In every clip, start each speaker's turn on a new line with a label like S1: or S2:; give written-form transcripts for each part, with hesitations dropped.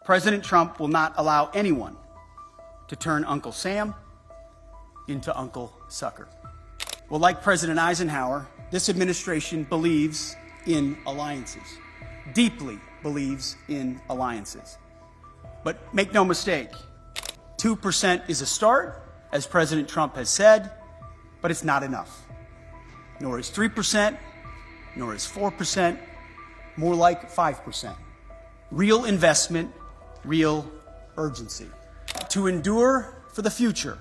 S1: President Trump will not allow anyone to turn Uncle Sam into Uncle Sucker. Well, like President Eisenhower, this administration believes in alliances, deeply believes in alliances. But make no mistake, 2% is a start, as President Trump has said, but it's not enough. Nor is 3%, nor is 4%, more like 5%. Real investment, real urgency. To endure for the future,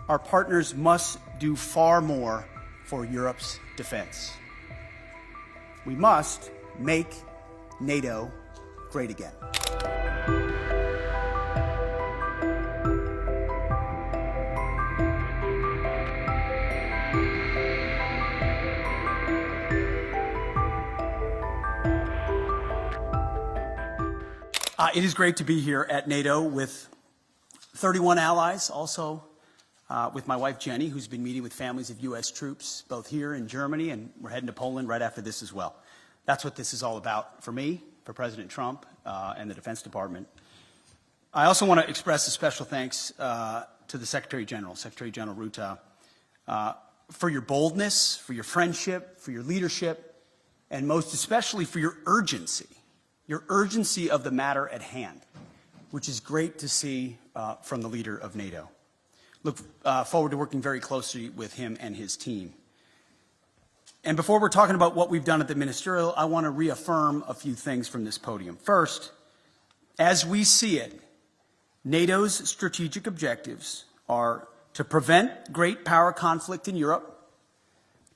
S1: our partners must do far more for Europe's defense. We must make NATO great again. It is great to be here at NATO with 31 allies, also with my wife Jenny, who's been meeting with families of U.S. troops, both here in Germany, and we're heading to Poland right after this as well. That's what this is all about for me, for President Trump, and the Defense Department. I also want to express a special thanks to the Secretary General, Secretary General Ruta, for your boldness, for your friendship, for your leadership, and most especially for your urgency of the matter at hand, which is great to see from the leader of NATO. Look forward to working very closely with him and his team. And before we're talking about what we've done at the ministerial, I want to reaffirm a few things from this podium. First, as we see it, NATO's strategic objectives are to prevent great power conflict in Europe,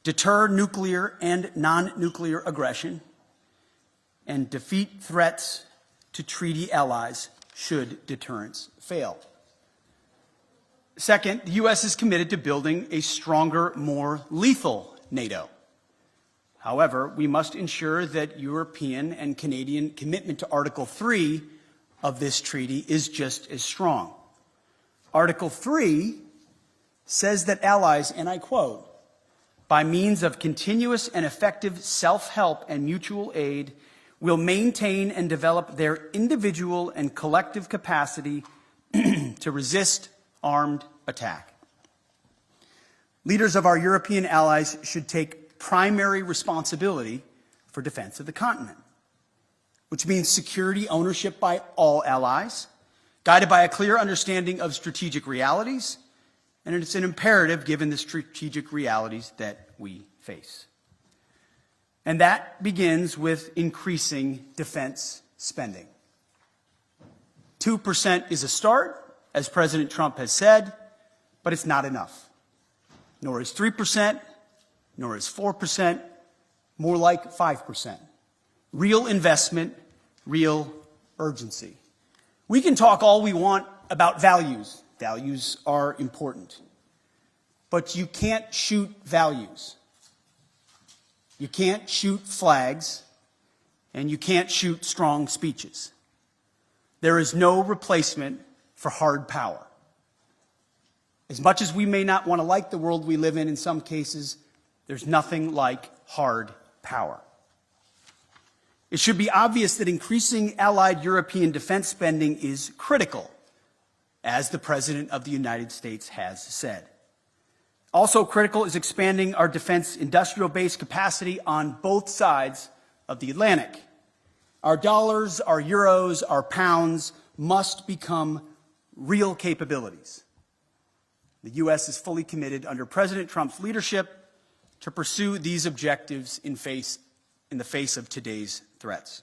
S1: deter nuclear and non-nuclear aggression, and defeat threats to treaty allies should deterrence fail. Second, the U.S. is committed to building a stronger, more lethal NATO. However, we must ensure that European and Canadian commitment to Article 3 of this treaty is just as strong. Article 3 says that allies, and I quote, by means of continuous and effective self-help and mutual aid, will maintain and develop their individual and collective capacity to resist armed attack. Leaders of our European allies should take primary responsibility for defense of the continent, which means security ownership by all allies, guided by a clear understanding of strategic realities, and it's an imperative given the strategic realities that we face. And that begins with increasing defense spending. 2% is a start, as President Trump has said, but it's not enough. Nor is 3%, nor is 4%, more like 5%. Real investment, real urgency. We can talk all we want about values. Values are important. But you can't shoot values. You can't shoot flags, and you can't shoot strong speeches. There is no replacement for hard power. As much as we may not want to like the world we live in some cases, there's nothing like hard power. It should be obvious that increasing allied European defense spending is critical, as the President of the United States has said. Also critical is expanding our defense industrial base capacity on both sides of the Atlantic. Our dollars, our euros, our pounds must become real capabilities. The U.S. is fully committed under President Trump's leadership to pursue these objectives in the face of today's threats.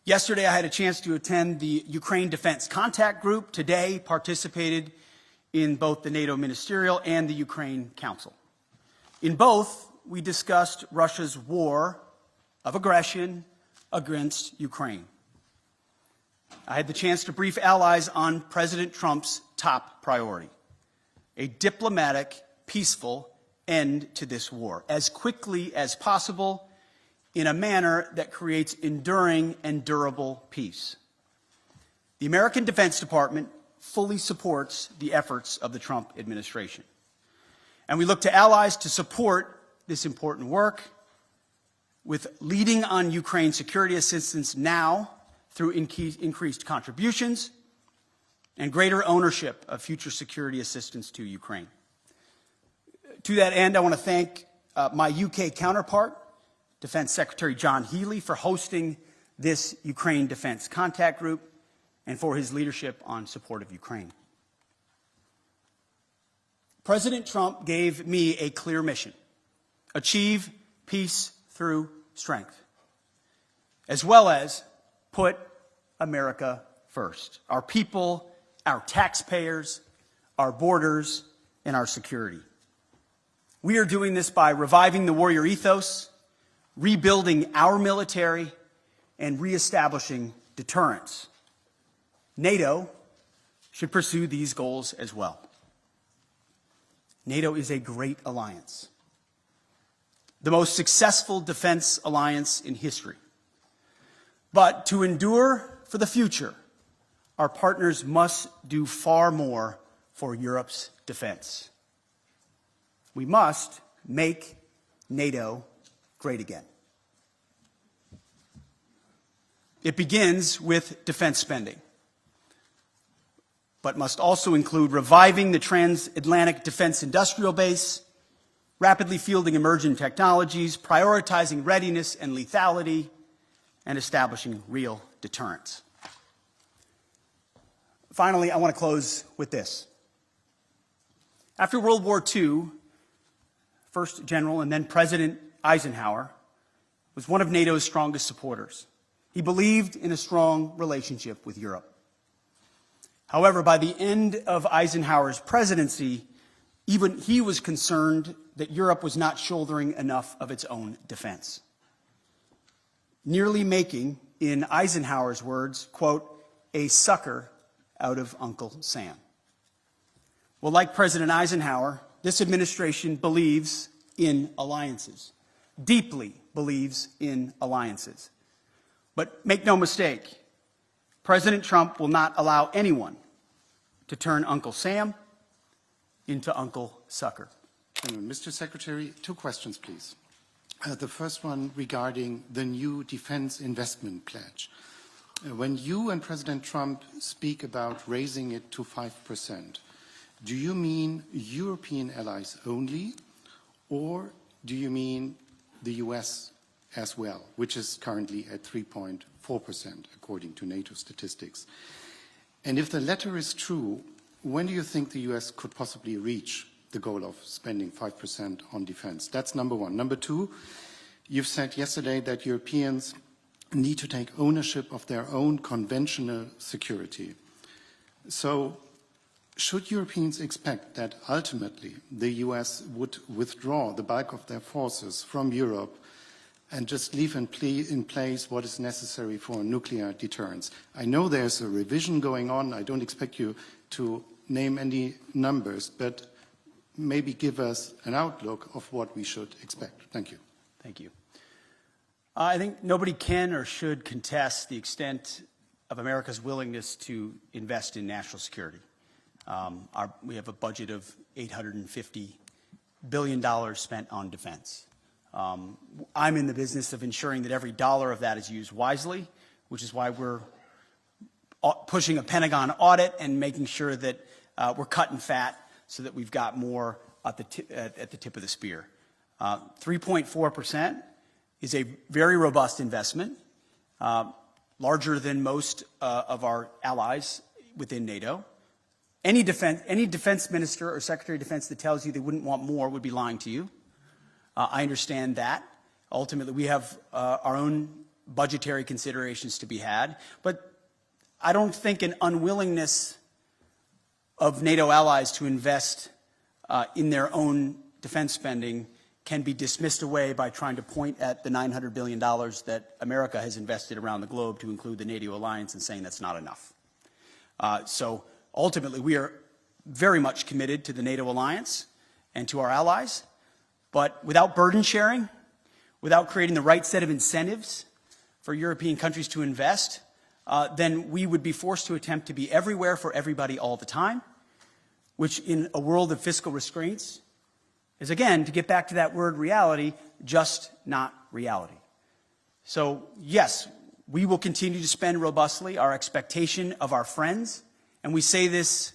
S1: Yesterday, I had a chance to attend the Ukraine Defense Contact Group. Today, participated in both the NATO Ministerial and the Ukraine Council. In both, we discussed Russia's war of aggression against Ukraine. I had the chance to brief allies on President Trump's top priority, a diplomatic, peaceful end to this war, as quickly as possible, in a manner that creates enduring and durable peace. The American Defense Department fully supports the efforts of the Trump administration. And we look to allies to support this important work with leading on Ukraine security assistance now through increased contributions and greater ownership of future security assistance to Ukraine. To that end, I want to thank my UK counterpart, Defense Secretary John Healey, for hosting this Ukraine Defense Contact Group and for his leadership on support of Ukraine. President Trump gave me a clear mission: achieve peace through strength, as well as put America first, our people, our taxpayers, our borders, and our security. We are doing this by reviving the warrior ethos, rebuilding our military, and reestablishing deterrence. NATO should pursue these goals as well. NATO is a great alliance, the most successful defense alliance in history. But to endure for the future, our partners must do far more for Europe's defense. We must make NATO great again. It begins with defense spending, but must also include reviving the transatlantic defense industrial base, rapidly fielding emerging technologies, prioritizing readiness and lethality, and establishing real deterrence. Finally, I want to close with this. After World War II, first General and then President Eisenhower was one of NATO's strongest supporters. He believed in a strong relationship with Europe. However, by the end of Eisenhower's presidency, even he was concerned that Europe was not shouldering enough of its own defense, nearly making, in Eisenhower's words, quote, a sucker out of Uncle Sam. Well, like President Eisenhower, this administration believes in alliances, deeply believes in alliances. But make no mistake, President Trump will not allow anyone to turn Uncle Sam into Uncle Sucker.
S2: Mr. Secretary, 2 questions, please. The first one regarding the new defense investment pledge. When you and President Trump speak about raising it to 5%, do you mean European allies only, or do you mean the US as well, which is currently at 3.4%, according to NATO statistics? And if the latter is true, when do you think the US could possibly reach the goal of spending 5% on defense? That's number one. Number two, you've said yesterday that Europeans need to take ownership of their own conventional security. So should Europeans expect that ultimately the US would withdraw the bulk of their forces from Europe and just leave in place what is necessary for nuclear deterrence? I know there's a revision going on. I don't expect you to name any numbers, but maybe give us an outlook of what we should expect. Thank you.
S1: Thank you. I think nobody can or should contest the extent of America's willingness to invest in national security. We have a budget of $850 billion spent on defense. I'm in the business of ensuring that every dollar of that is used wisely, which is why we're pushing a Pentagon audit and making sure that we're cutting fat so that we've got more at the tip of the spear. 3.4% is a very robust investment, larger than most of our allies within NATO. Any defense minister or secretary of defense that tells you they wouldn't want more would be lying to you. I understand that. Ultimately, we have our own budgetary considerations to be had, but I don't think an unwillingness of NATO allies to invest in their own defense spending can be dismissed away by trying to point at the $900 billion that America has invested around the globe to include the NATO alliance and saying that's not enough. So ultimately, we are very much committed to the NATO alliance and to our allies, but without burden sharing, without creating the right set of incentives for European countries to invest, then we would be forced to attempt to be everywhere for everybody all the time, which in a world of fiscal restraints is, again, to get back to that word reality, just not reality. So yes, We will continue to spend robustly. Our expectation of our friends, and we say this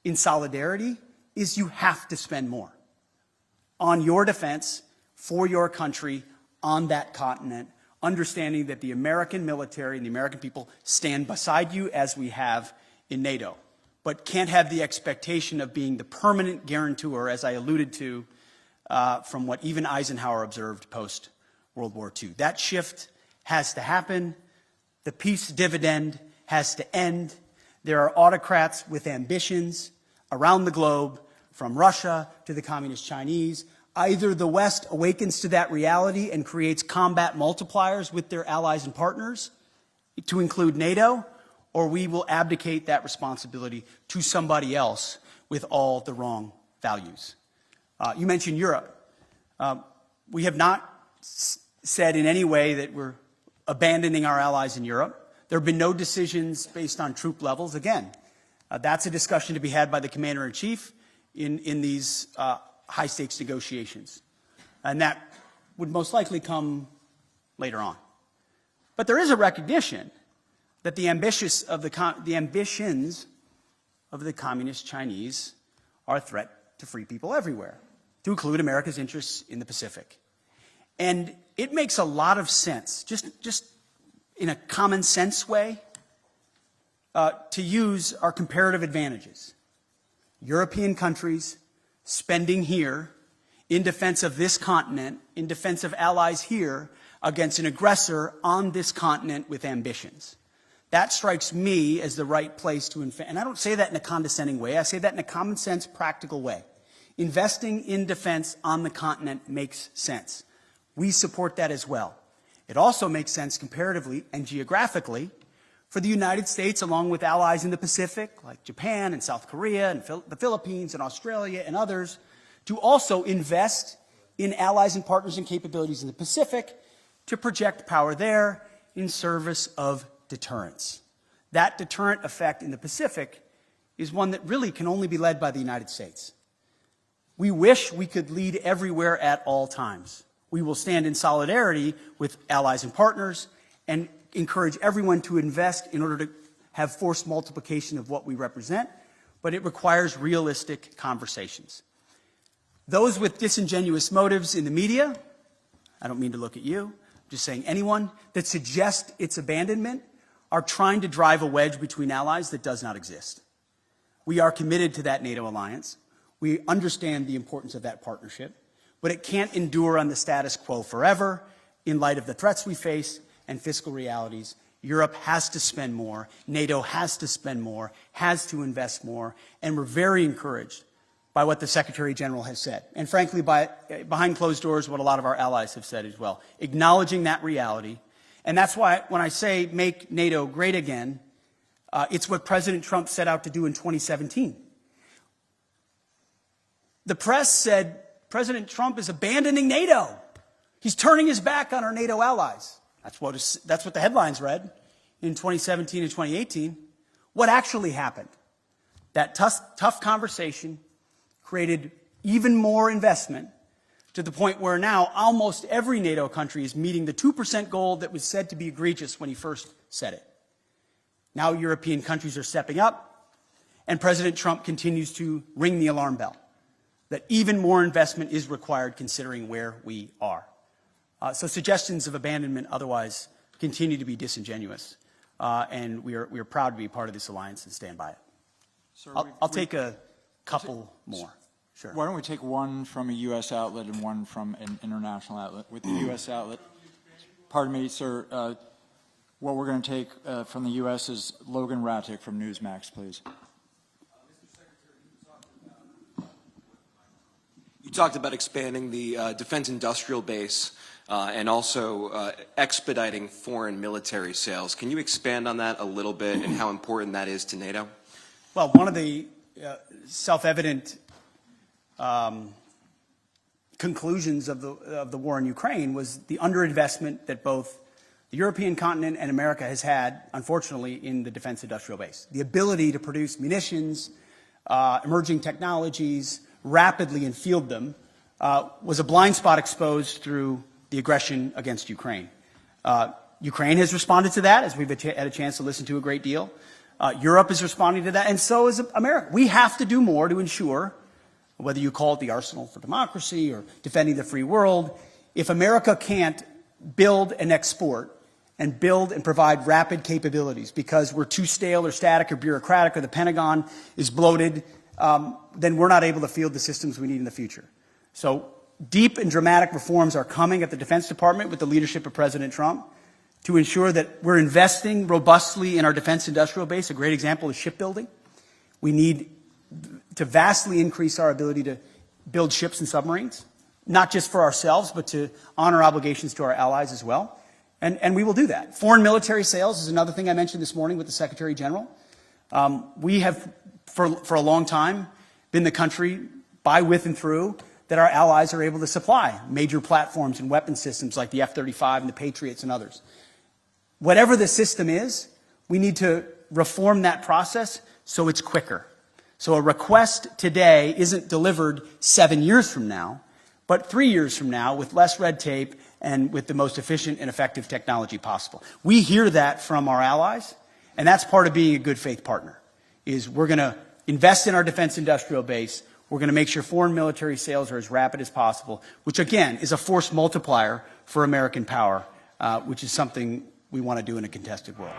S1: in solidarity, is you have to spend more on your defense, for your country, on that continent, understanding that the American military and the American people stand beside you as we have in NATO, but can't have the expectation of being the permanent guarantor, as I alluded to, from what even Eisenhower observed post-World War II. That shift has to happen. The peace dividend has to end. There are autocrats with ambitions around the globe, from Russia to the Communist Chinese. Either the West awakens to that reality and creates combat multipliers with their allies and partners, to include NATO, or we will abdicate that responsibility to somebody else with all the wrong values. You mentioned Europe. We have not said in any way that we're abandoning our allies in Europe. There have been no decisions based on troop levels. Again, that's a discussion to be had by the Commander-in-Chief in these high-stakes negotiations. And that would most likely come later on. But there is a recognition that the ambitions of the Communist Chinese are a threat to free people everywhere, to include America's interests in the Pacific. And it makes a lot of sense, just in a common sense way, to use our comparative advantages. European countries spending here in defense of this continent, in defense of allies here, against an aggressor on this continent with ambitions. That strikes me as the right place to invest. And I don't say that in a condescending way. I say that in a common sense, practical way. Investing in defense on the continent makes sense. We support that as well. It also makes sense comparatively and geographically for the United States, along with allies in the Pacific, like Japan and South Korea and the Philippines and Australia and others, to also invest in allies and partners and capabilities in the Pacific to project power there in service of deterrence. That deterrent effect in the Pacific is one that really can only be led by the United States. We wish we could lead everywhere at all times. We will stand in solidarity with allies and partners and encourage everyone to invest in order to have force multiplication of what we represent, but it requires realistic conversations. Those with disingenuous motives in the media, I don't mean to look at you, I'm just saying anyone that suggests its abandonment are trying to drive a wedge between allies that does not exist. We are committed to that NATO alliance. We understand the importance of that partnership, but it can't endure on the status quo forever in light of the threats we face and fiscal realities. Europe has to spend more. NATO has to spend more, has to invest more, and we're very encouraged by what the Secretary General has said. And frankly, behind closed doors, what a lot of our allies have said as well, acknowledging that reality. And that's why when I say make NATO great again, it's what President Trump set out to do in 2017. The press said President Trump is abandoning NATO. He's turning his back on our NATO allies. That's what the headlines read in 2017 and 2018. What actually happened? That tough conversation created even more investment to the point where now almost every NATO country is meeting the 2% goal that was said to be egregious when he first said it. Now European countries are stepping up, and President Trump continues to ring the alarm bell that even more investment is required considering where we are. So suggestions of abandonment otherwise continue to be disingenuous, and we are proud to be part of this alliance and stand by it.
S3: Sir,
S1: I'll take a couple more. Sure.
S3: Why don't we take one from a U.S. outlet and one from an international outlet? With the U.S. outlet, pardon me, sir, what we're going to take from the U.S. is Logan Rattick from Newsmax, please.
S4: You talked about expanding the defense industrial base and also expediting foreign military sales. Can you expand on that a little bit and how important that is to NATO?
S1: Well, one of the self-evident conclusions of the war in Ukraine was the underinvestment that both the European continent and America has had, unfortunately, in the defense industrial base. The ability to produce munitions, emerging technologies, rapidly and field them, was a blind spot exposed through the aggression against Ukraine. Ukraine has responded to that, as we've had a chance to listen to a great deal. Europe is responding to that, and so is America. We have to do more to ensure, whether you call it the arsenal for democracy or defending the free world, if America can't build and export and build and provide rapid capabilities because we're too stale or static or bureaucratic or the Pentagon is bloated, then we're not able to field the systems we need in the future. So deep and dramatic reforms are coming at the Defense Department with the leadership of President Trump to ensure that we're investing robustly in our defense industrial base. A great example is shipbuilding. We need to vastly increase our ability to build ships and submarines, not just for ourselves, but to honor obligations to our allies as well. And we will do that. Foreign military sales is another thing I mentioned this morning with the Secretary General. We have, for a long time, been the country, by, with, and through, that our allies are able to supply major platforms and weapon systems like the F-35 and the Patriots and others. Whatever the system is, we need to reform that process so it's quicker. So a request today isn't delivered 7 years from now, but 3 years from now with less red tape and with the most efficient and effective technology possible. We hear that from our allies, and that's part of being a good faith partner, is we're going to invest in our defense industrial base. We're going to make sure foreign military sales are as rapid as possible, which, again, is a force multiplier for American power, which is something we want to do in a contested world.